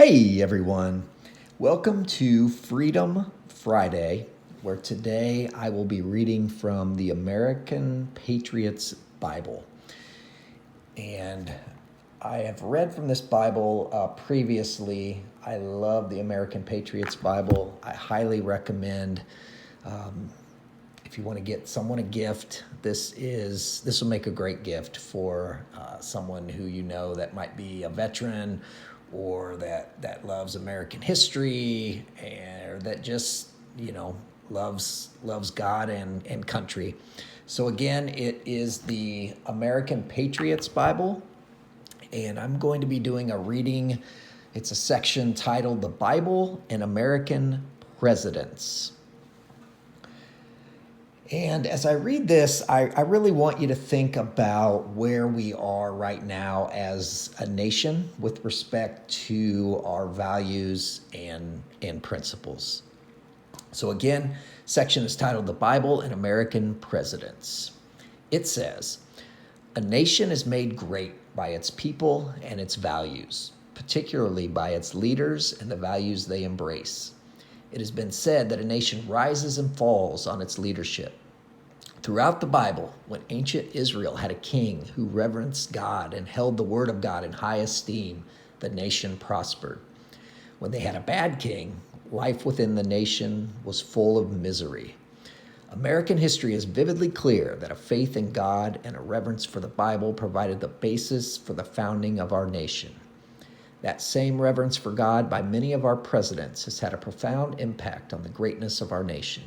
Hey everyone, welcome to Freedom Friday, where today I will be reading from the American Patriot's Bible. And I have read from this Bible previously. I love the American Patriot's Bible. I highly recommend. If you want to get someone a gift, this will make a great gift for someone who you know that might be a veteran or that loves American history or that just loves God and country. So again, it is the American Patriot's Bible, and I'm going to be doing a reading. It's a section titled "The Bible and American Presidents." And as I read this, I really want you to think about where we are right now as a nation with respect to our values and principles. So again, section is titled "The Bible and American Presidents." It says, "A nation is made great by its people and its values, particularly by its leaders and the values they embrace. It has been said that a nation rises and falls on its leadership. Throughout the Bible, when ancient Israel had a king who reverenced God and held the word of God in high esteem, the nation prospered. When they had a bad king, life within the nation was full of misery. American history is vividly clear that a faith in God and a reverence for the Bible provided the basis for the founding of our nation. That same reverence for God by many of our presidents has had a profound impact on the greatness of our nation.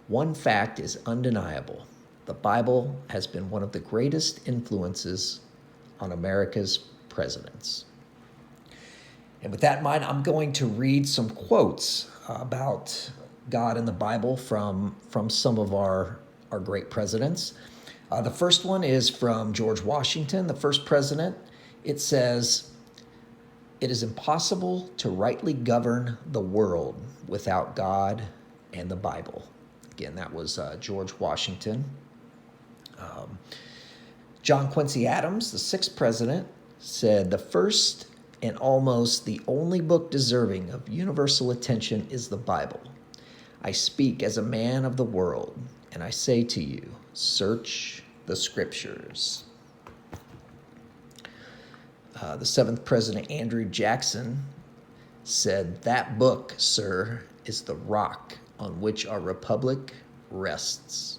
One fact is undeniable. The Bible has been one of the greatest influences on America's presidents." And with that in mind, I'm going to read some quotes about God in the Bible from some of our great presidents. The first one is from George Washington, the first president. It says, "It is impossible to rightly govern the world without God and the Bible." Again, that was George Washington. John Quincy Adams, the sixth president, said, "The first and almost the only book deserving of universal attention is the Bible. I speak as a man of the world, and I say to you, search the scriptures." The seventh president, Andrew Jackson, said, "That book, sir, is the rock on which our republic rests."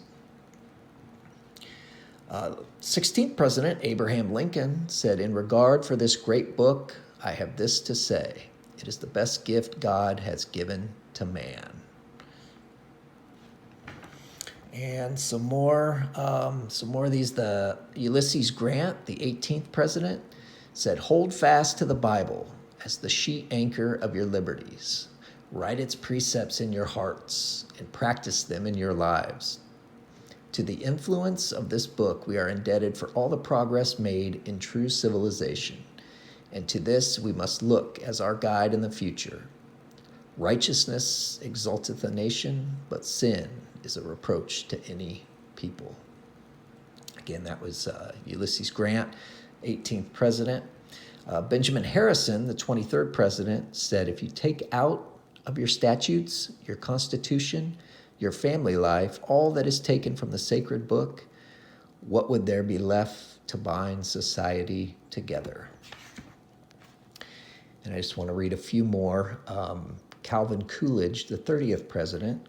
16th President Abraham Lincoln said, "In regard for this great book, I have this to say. It is the best gift God has given to man." And some more of these. The Ulysses Grant, the 18th president, said, "Hold fast to the Bible as the sheet anchor of your liberties. Write its precepts in your hearts and practice them in your lives. To the influence of this book, we are indebted for all the progress made in true civilization, and to this we must look as our guide in the future. Righteousness exalteth a nation, but sin is a reproach to any people." Again, that was Ulysses Grant, 18th president. Benjamin Harrison, the 23rd president, said, "If you take out of your statutes, your constitution, your family life, all that is taken from the sacred book, what would there be left to bind society together?" And I just want to read a few more. Calvin Coolidge, the 30th president,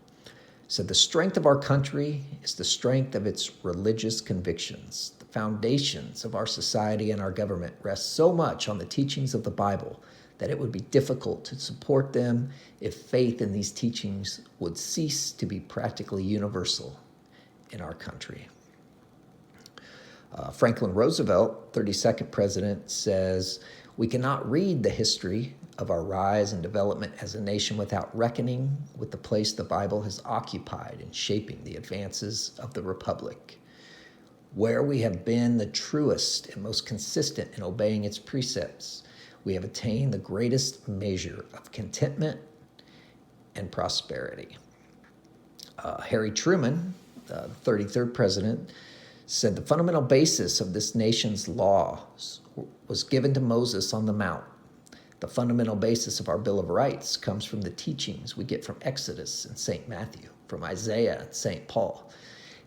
said, "The strength of our country is the strength of its religious convictions. The foundations of our society and our government rest so much on the teachings of the Bible that it would be difficult to support them if faith in these teachings would cease to be practically universal in our country." Franklin Roosevelt, 32nd president, says, "We cannot read the history of our rise and development as a nation without reckoning with the place the Bible has occupied in shaping the advances of the Republic. Where we have been the truest and most consistent in obeying its precepts, we have attained the greatest measure of contentment and prosperity." Harry Truman, the 33rd president, said, "The fundamental basis of this nation's laws was given to Moses on the Mount. The fundamental basis of our Bill of Rights comes from the teachings we get from Exodus and St. Matthew, from Isaiah and St. Paul.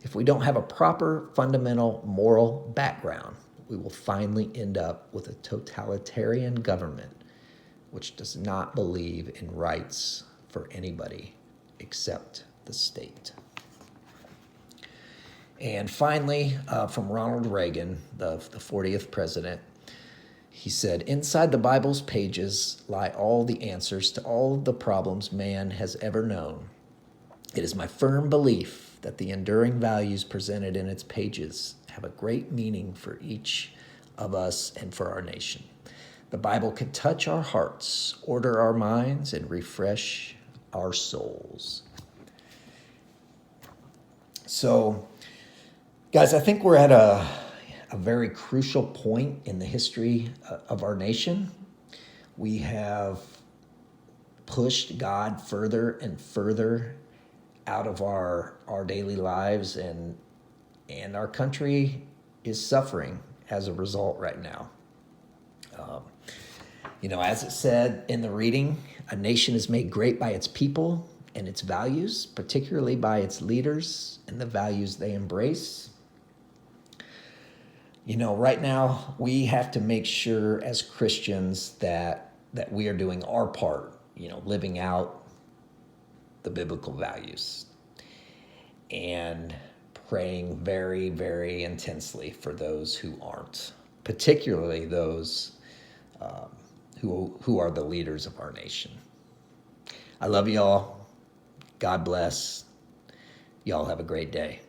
If we don't have a proper fundamental moral background, we will finally end up with a totalitarian government which does not believe in rights for anybody except the state. And finally, from Ronald Reagan, the 40th president, he said, "Inside the Bible's pages lie all the answers to all the problems man has ever known. It is my firm belief that the enduring values presented in its pages have a great meaning for each of us and for our nation. The Bible can touch our hearts, order our minds, and refresh our souls." So, guys, I think we're at a very crucial point in the history of our nation. We have pushed God further and further out of our daily lives, and our country is suffering as a result right now. As it said in the reading, a nation is made great by its people and its values, particularly by its leaders and the values they embrace. Right now, we have to make sure as Christians that we are doing our part, living out the biblical values and praying very, very intensely for those who aren't, particularly those who are the leaders of our nation. I love y'all. God bless. Y'all have a great day.